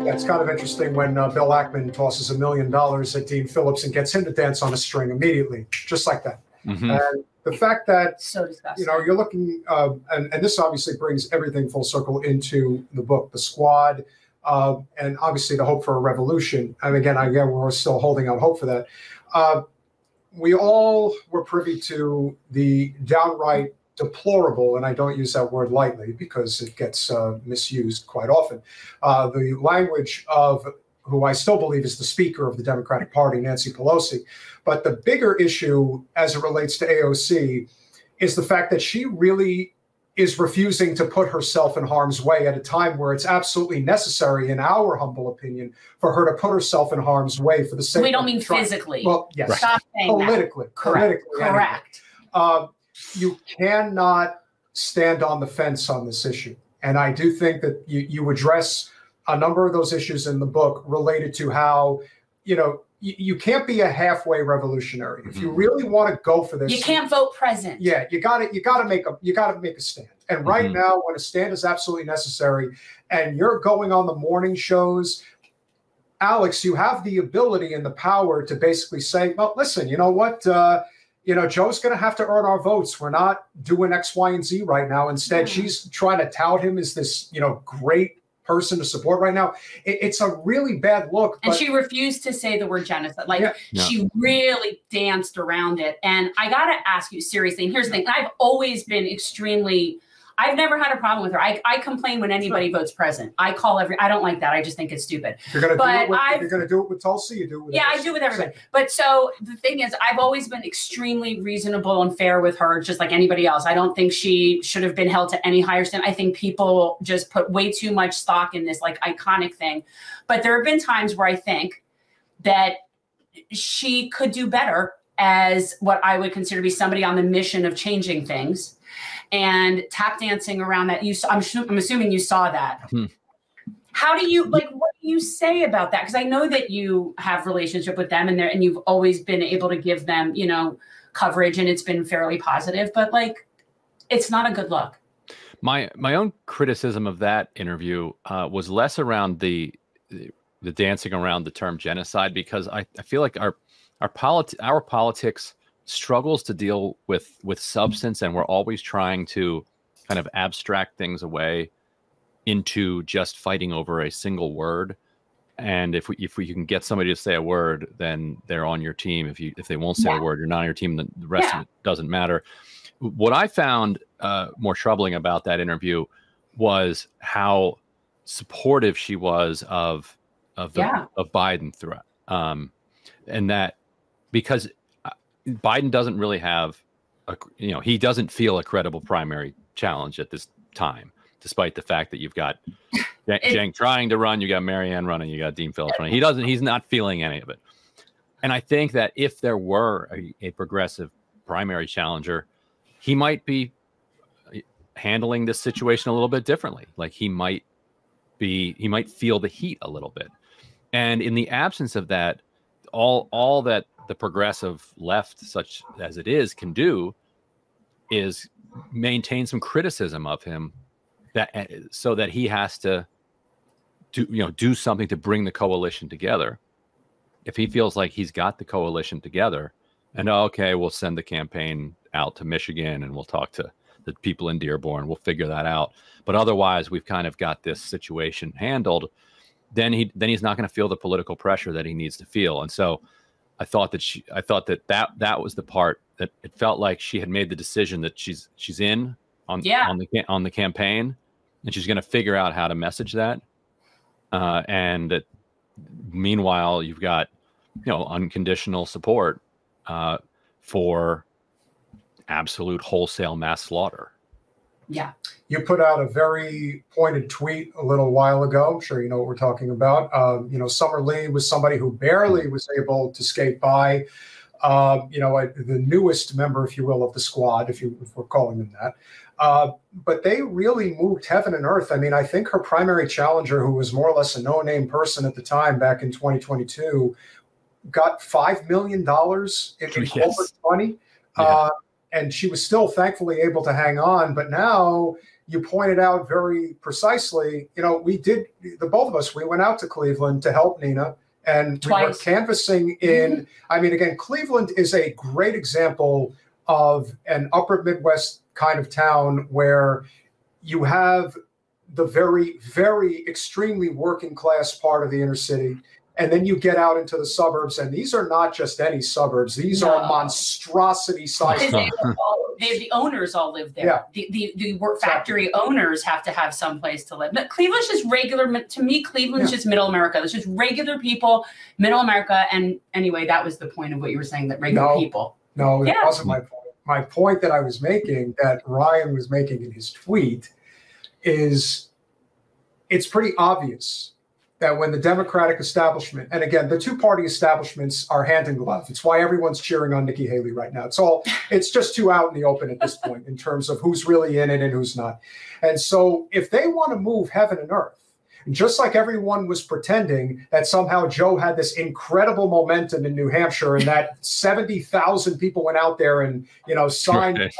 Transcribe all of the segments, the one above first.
It's kind of interesting when Bill Ackman tosses $1 million at Dean Phillips and gets him to dance on a string immediately, just like that. Mm-hmm. And the fact that, so disgusting. you know, you're looking, and this obviously brings everything full circle into the book, The Squad, and obviously the hope for a revolution. And again, we're still holding out hope for that. We all were privy to the downright deplorable, and I don't use that word lightly because it gets misused quite often, the language of who I still believe is the Speaker of the Democratic Party, Nancy Pelosi. But the bigger issue as it relates to AOC is the fact that she really is refusing to put herself in harm's way at a time where it's absolutely necessary, in our humble opinion, for her to put herself in harm's way for the sake of... We don't mean physically. Well, yes. Stop saying politically. That. Correct. Politically, correct. Anyway. You cannot stand on the fence on this issue. And I do think that you address a number of those issues in the book related to how, you know, you can't be a halfway revolutionary. If you really want to go for this, you can't vote present. Yeah, you got to make a stand. And right now, when a stand is absolutely necessary, and you're going on the morning shows, Alex, you have the ability and the power to basically say, well, listen, you know what? You know, Joe's going to have to earn our votes. We're not doing X, Y, and Z right now. Instead, she's trying to tout him as this, you know, great person to support right now. It's a really bad look. And she refused to say the word genocide. Like, she really danced around it. And I got to ask you seriously, and here's the thing. I've always been I've never had a problem with her. I complain when anybody votes present. I don't like that. I just think it's stupid. If you're going to do it with Tulsi, you do it with I do it with everybody. But so the thing is, I've always been extremely reasonable and fair with her, just like anybody else. I don't think she should have been held to any higher standard. I think people just put way too much stock in this like iconic thing. But there have been times where I think that she could do better as what I would consider to be somebody on the mission of changing things. And tap dancing around that. I'm assuming you saw that. How do you, like, what do you say about that? Because I know that you have relationship with them and you've always been able to give them, you know, coverage, and it's been fairly positive, but like, it's not a good look. My own criticism of that interview was less around the dancing around the term genocide, because I feel like our politics struggles to deal with substance, and we're always trying to kind of abstract things away into just fighting over a single word. And if we can get somebody to say a word, then they're on your team. If they won't say a word, you're not on your team. Then the rest of it doesn't matter. What I found more troubling about that interview was how supportive she was of Biden threat, and that because Biden doesn't really have he doesn't feel a credible primary challenge at this time, despite the fact that you've got Cenk trying to run, you got Marianne running, you got Dean Phillips running. He's not feeling any of it. And I think that if there were a progressive primary challenger, he might be handling this situation a little bit differently. Like he might feel the heat a little bit. And in the absence of that, all that the progressive left, such as it is, can do is maintain some criticism of him, so that he has to do something to bring the coalition together. If he feels like he's got the coalition together, and okay, we'll send the campaign out to Michigan and we'll talk to the people in Dearborn, we'll figure that out. But otherwise, we've kind of got this situation handled. Then he's not going to feel the political pressure that he needs to feel. And so I thought that was the part that it felt like she had made the decision that she's in on the campaign, and she's going to figure out how to message that. And that meanwhile, you've got unconditional support for absolute wholesale mass slaughter. Yeah. You put out a very pointed tweet a little while ago. I'm sure you know what we're talking about. Summer Lee was somebody who barely was able to skate by. The newest member, if you will, of the squad, if we're calling them that. But they really moved heaven and earth. I mean, I think her primary challenger, who was more or less a no-name person at the time back in 2022, got $5 million in corporate money. and she was still thankfully able to hang on. But now you pointed out very precisely, the both of us, we went out to Cleveland to help Nina, and we were canvassing in, I mean, again, Cleveland is a great example of an upper Midwest kind of town where you have the very, very extremely working class part of the inner city. And then you get out into the suburbs, and these are not just any suburbs. These are monstrosity sized. The owners all live there. Yeah. The work factory owners have to have some place to live. But Cleveland's just regular. To me, Cleveland's just middle America. There's just regular people, middle America. And anyway, that was the point of what you were saying, that regular people. No, that wasn't my point. My point that I was making, that Ryan was making in his tweet, is it's pretty obvious that when the Democratic establishment, and again, the two-party establishments are hand in glove. It's why everyone's cheering on Nikki Haley right now. It's just too out in the open at this point in terms of who's really in it and who's not. And so if they want to move heaven and earth, just like everyone was pretending that somehow Joe had this incredible momentum in New Hampshire and that 70,000 people went out there and, signed,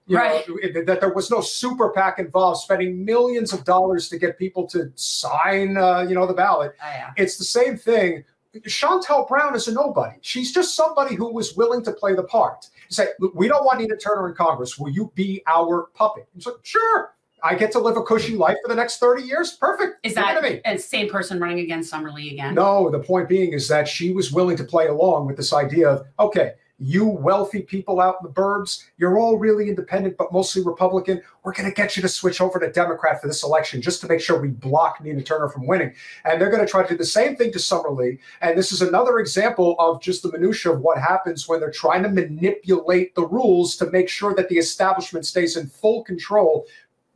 that there was no super PAC involved spending millions of dollars to get people to sign, the ballot. Oh, yeah. It's the same thing. Chantel Brown is a nobody. She's just somebody who was willing to play the part. Say, we don't want Nina Turner in Congress. Will you be our puppet? It's like, sure. I get to live a cushy life for the next 30 years. Perfect. Is that the same person running against Summer Lee again? No, the point being is that she was willing to play along with this idea of, okay, you wealthy people out in the burbs, you're all really independent, but mostly Republican. We're going to get you to switch over to Democrat for this election just to make sure we block Nina Turner from winning. And they're going to try to do the same thing to Summer Lee. And this is another example of just the minutia of what happens when they're trying to manipulate the rules to make sure that the establishment stays in full control.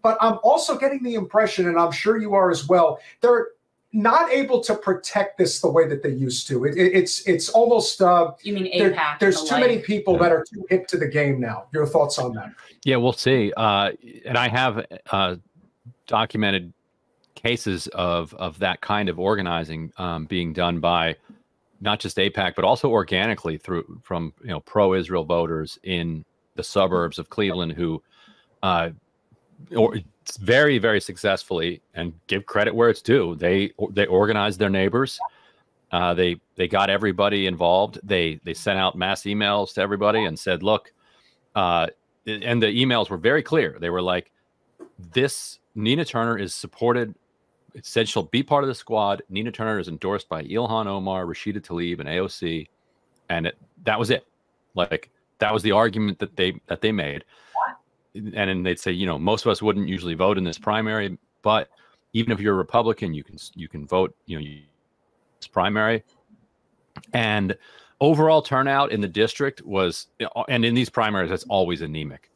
But I'm also getting the impression, and I'm sure you are as well, they're not able to protect this the way that they used to. It's almost you mean APAC? There's too many people that are too hip to the game now. Your thoughts on that? Yeah, we'll see. And I have documented cases of that kind of organizing being done by not just AIPAC, but also organically from pro-Israel voters in the suburbs of Cleveland who very, very successfully, and give credit where it's due, they organized their neighbors. They got everybody involved. They sent out mass emails to everybody and said, look, and the emails were very clear. They were like, this Nina Turner is supported. It said she'll be part of the squad. Nina Turner is endorsed by Ilhan Omar, Rashida Tlaib, and AOC. And that was it. Like, that was the argument that they made. And then they'd say, most of us wouldn't usually vote in this primary, but even if you're a Republican, you can vote, this primary. And overall turnout in the district was, and in these primaries, it's always anemic.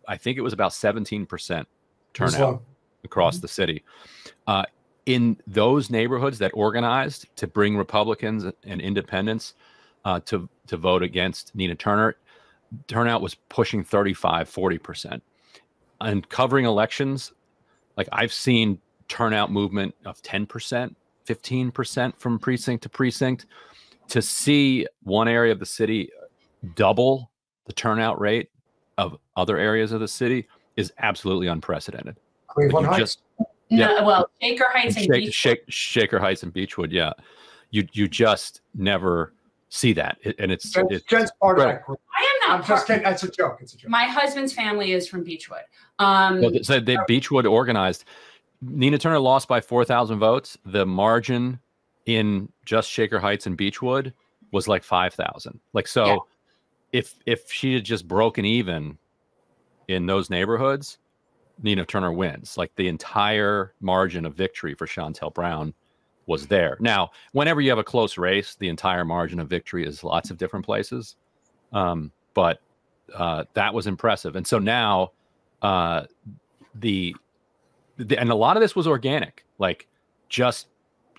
I think it was about 17% turnout across the city. In those neighborhoods that organized to bring Republicans and independents to vote against Nina Turner, turnout was pushing 35-40%. And covering elections, like I've seen turnout movement of 10%, 15% from precinct to precinct. To see one area of the city double the turnout rate of other areas of the city is absolutely unprecedented. Cleveland Heights. Shaker Heights and Beechwood. Shaker Heights and Beechwood, yeah. You just never see that, and it's Jen's part of that group. I am not. I'm just kidding. That's a joke. It's a joke. My husband's family is from Beechwood. So they Beechwood organized. Nina Turner lost by 4,000 votes. The margin in just Shaker Heights and Beechwood was like 5,000. If she had just broken even in those neighborhoods, Nina Turner wins. Like, the entire margin of victory for Chantel Brown was there. Now, whenever you have a close race, the entire margin of victory is lots of different places. But that was impressive. And so now and a lot of this was organic,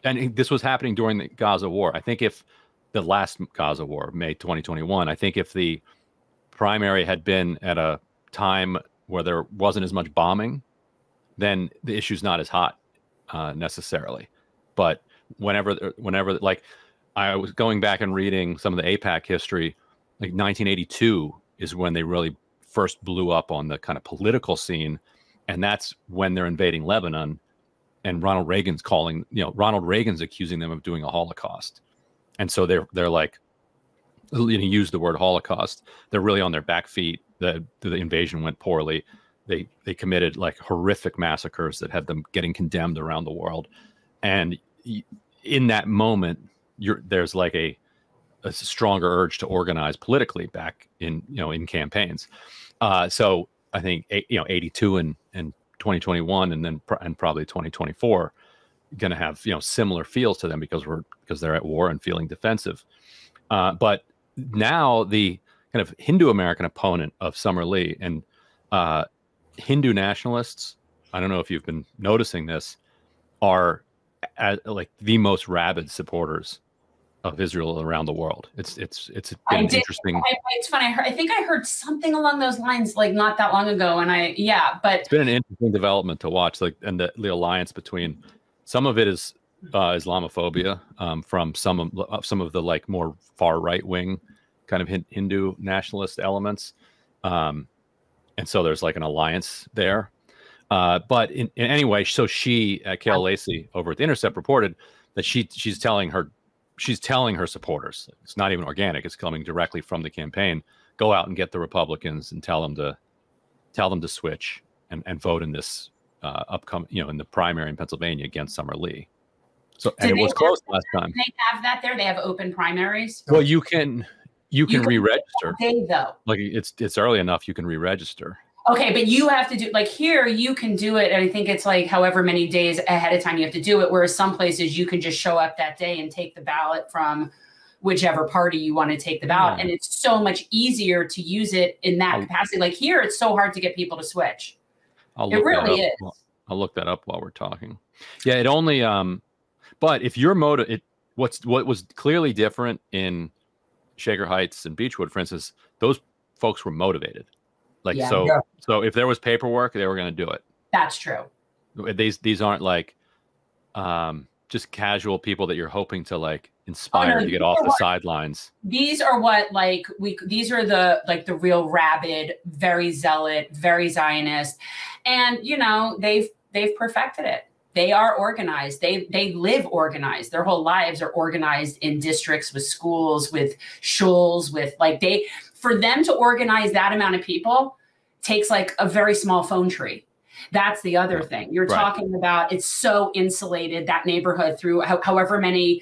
and this was happening during the Gaza war. I think if the last Gaza war, May 2021, I think if the primary had been at a time where there wasn't as much bombing, then the issue's not as hot necessarily. But whenever, like, I was going back and reading some of the AIPAC history, like 1982 is when they really first blew up on the kind of political scene, and that's when they're invading Lebanon, and Ronald Reagan's accusing them of doing a Holocaust, and so they're like, use the word Holocaust. They're really on their back feet. The invasion went poorly. They committed like horrific massacres that had them getting condemned around the world, and in that moment, there's like a stronger urge to organize politically back in campaigns. So I think 82 and 2021 and probably 2024 going to have similar feels to them because they're at war and feeling defensive. But now the kind of Hindu American opponent of Summer Lee and Hindu nationalists, I don't know if you've been noticing this, are like the most rabid supporters of Israel around the world. It's been interesting. It's funny. I think I heard something along those lines like not that long ago, and but it's been an interesting development to watch. Like, and the alliance between some of it is Islamophobia from some of the like more far right wing kind of Hindu nationalist elements, and so there's like an alliance there. But in anyway, so Kayla Lacey over at The Intercept reported that she's telling her supporters, it's not even organic, it's coming directly from the campaign, go out and get the Republicans and tell them to switch and vote in this upcoming, in the primary in Pennsylvania against Summer Lee. So, and it was close last time. They have that there. They have open primaries. Well, you can re-register. Though, like it's early enough, you can re-register. Okay, but you have to do, like here, you can do it, and I think it's like however many days ahead of time you have to do it, whereas some places you can just show up that day and take the ballot from whichever party you want to take the ballot. And it's so much easier to use it in that capacity. Like here, it's so hard to get people to switch. It really is. I'll look that up while we're talking. Yeah, it only, but if your motive, what was clearly different in Shaker Heights and Beechwood, for instance, those folks were motivated. Like, so if there was paperwork, they were going to do it. That's true. These aren't like just casual people that you're hoping to like inspire to get off the sidelines. These are what these are the real rabid, very zealot, very Zionist, and they've perfected it. They are organized. They live organized. Their whole lives are organized in districts, with schools, with shuls, with for them to organize that amount of people takes like a very small phone tree. That's the other thing. You're talking about, it's so insulated, that neighborhood, through however many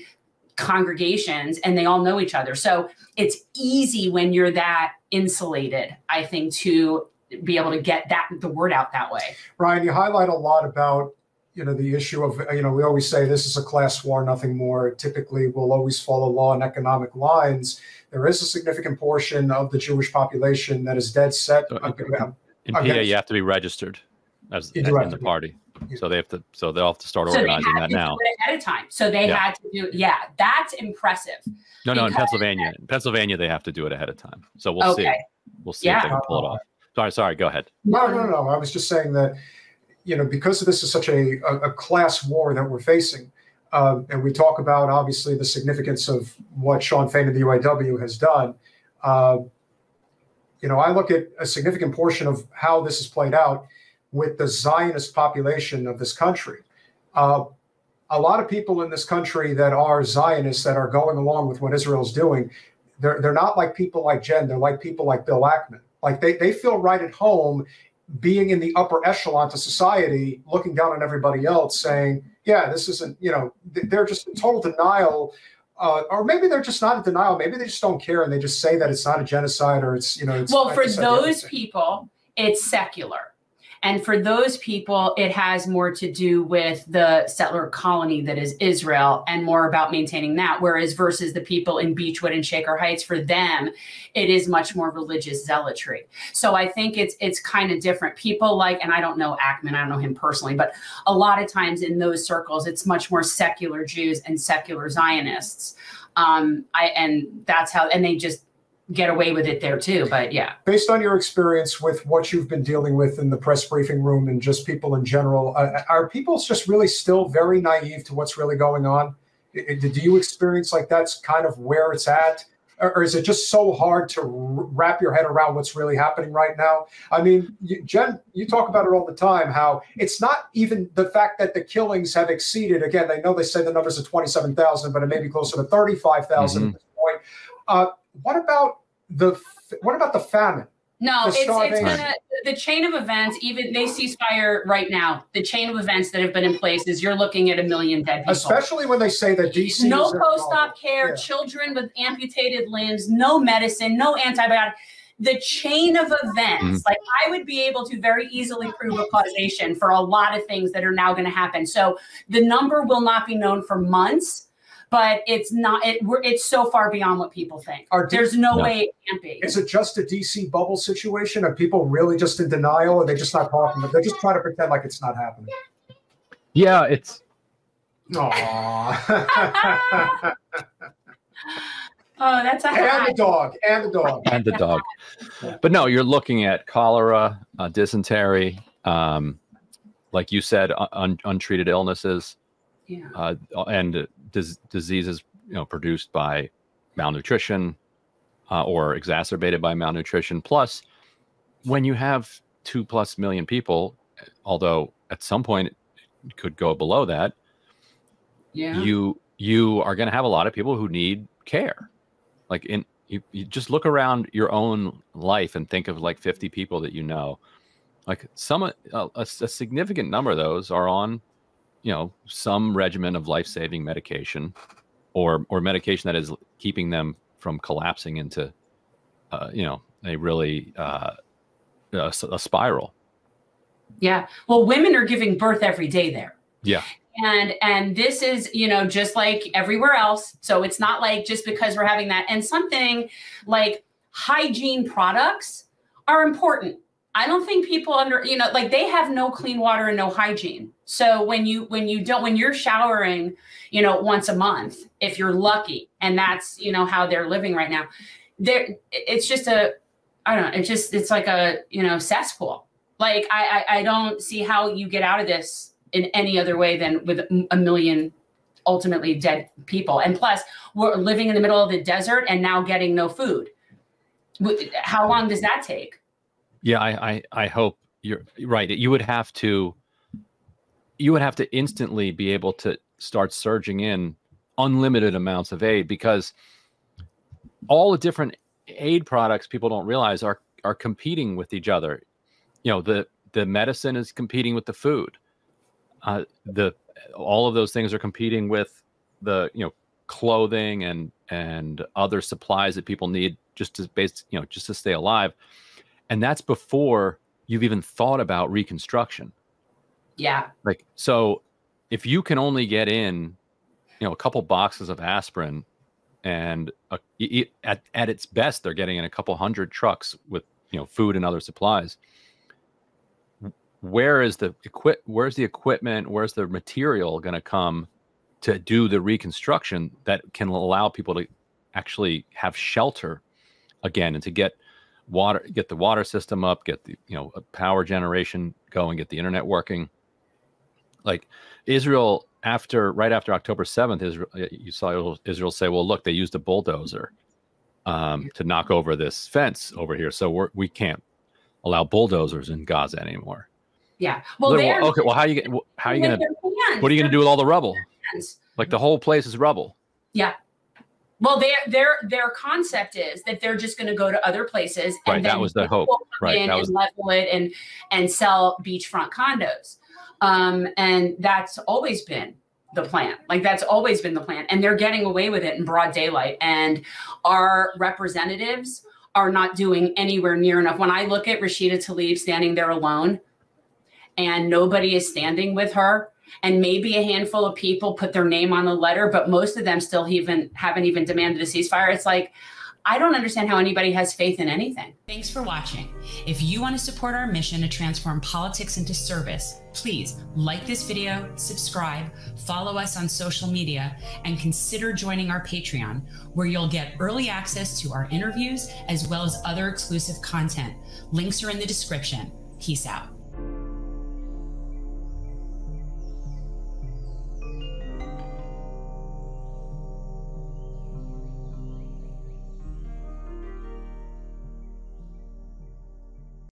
congregations, and they all know each other. So it's easy when you're that insulated, I think, to be able to get the word out that way. Ryan, you highlight a lot about the issue of, we always say this is a class war, nothing more. Typically, we'll always follow law and economic lines. There is a significant portion of the Jewish population that is dead set. In PA, you have to be registered as in the party. So they'll have to start organizing that now. Do it ahead of time. So they had to do, that's impressive. No, in Pennsylvania. In Pennsylvania, they have to do it ahead of time. So we'll see. We'll see if they can pull it off. Sorry, go ahead. No. I was just saying that, because this is such a class war that we're facing, and we talk about, obviously, the significance of what Sean Fain and the UAW has done. I look at a significant portion of how this has played out with the Zionist population of this country. A lot of people in this country that are Zionists, that are going along with what Israel's doing, they're not like people like Jen. They're like people like Bill Ackman. Like they feel right at home being in the upper echelon to society, looking down on everybody else, saying, this isn't, they're just in total denial. Or maybe they're just not in denial. Maybe they just don't care, and they just say that it's not a genocide, or it's, it's. Well, for those people, it's secular. And for those people, it has more to do with the settler colony that is Israel, and more about maintaining that. Whereas versus the people in Beechwood and Shaker Heights, for them, it is much more religious zealotry. So I think it's kind of different. People like, and I don't know Ackman, I don't know him personally, but a lot of times in those circles, it's much more secular Jews and secular Zionists. And that's how, and they just get away with it there too. But based on your experience with what you've been dealing with in the press briefing room and just people in general, are people just really still very naive to what's really going on? Do you experience like that's kind of where it's at? or is it just so hard to wrap your head around what's really happening right now? I mean, Jen, you talk about it all the time, how it's not even the fact that the killings have exceeded. Again, I know they say the numbers are 27,000, but it may be closer to 35,000 at this point. What about the famine? No, it's gonna, the chain of events, even they ceasefire right now. The chain of events that have been in place is you're looking at 1 million dead people. Especially when they say that DC no post-op care, children with amputated limbs, no medicine, no antibiotic. The chain of events, like I would be able to very easily prove a causation for a lot of things that are now going to happen. So the number will not be known for months. But it's not. It's so far beyond what people think. There's no way it can't be. Is it just a DC bubble situation? Are people really just in denial, or are they just not talking? They're just trying to pretend like it's not happening. Yeah, it's. Aww. Oh, that's a and the dog, and the dog, and the dog. But no, you're looking at cholera, dysentery, like you said, untreated illnesses, and diseases, produced by malnutrition or exacerbated by malnutrition. Plus, when you have 2+ million people, although at some point it could go below that, you are going to have a lot of people who need care. Like you just look around your own life and think of like 50 people that you know. Like a significant number of those are on some regimen of life-saving medication or medication that is keeping them from collapsing into, a really a spiral. Yeah. Well, women are giving birth every day there. Yeah. And this is, just like everywhere else. So it's not like just because we're having that. And something like hygiene products are important. I don't think people they have no clean water and no hygiene. So when you're showering, once a month, if you're lucky, and that's, how they're living right now, it's just it's like a, cesspool. Like, I don't see how you get out of this in any other way than with 1 million ultimately dead people. And plus we're living in the middle of the desert and now getting no food. How long does that take? Yeah, I hope you're right. You would have to instantly be able to start surging in unlimited amounts of aid, because all the different aid products, people don't realize, are competing with each other. The medicine is competing with the food. All of those things are competing with the clothing and other supplies that people need just to stay alive. And that's before you've even thought about reconstruction. Yeah. Like, so if you can only get in, a couple boxes of aspirin, and at its best, they're getting in a couple hundred trucks with, food and other supplies. Where's the equipment? Where's the material going to come to do the reconstruction that can allow people to actually have shelter again, and to get the water system up, get the power generation going, get the internet working? Like Israel, right after October 7th, you saw Israel say, well, look, they used a bulldozer to knock over this fence over here, so we can't allow bulldozers in Gaza anymore. Yeah. Well, okay. Well, how are you gonna? What are you gonna do with all the rubble? Like the whole place is rubble. Yeah. Well, their concept is that they're just going to go to other places, and right, that was the hope. Right, and level it and sell beachfront condos, and that's always been the plan. Like, that's always been the plan, and they're getting away with it in broad daylight. And our representatives are not doing anywhere near enough. When I look at Rashida Tlaib standing there alone, and nobody is standing with her, and maybe a handful of people put their name on a letter, but most of them still haven't even demanded a ceasefire. It's like, I don't understand how anybody has faith in anything. Thanks for watching. If you want to support our mission to transform politics into service, please like this video, subscribe, follow us on social media, and consider joining our Patreon, where you'll get early access to our interviews as well as other exclusive content. Links are in the description. Peace out.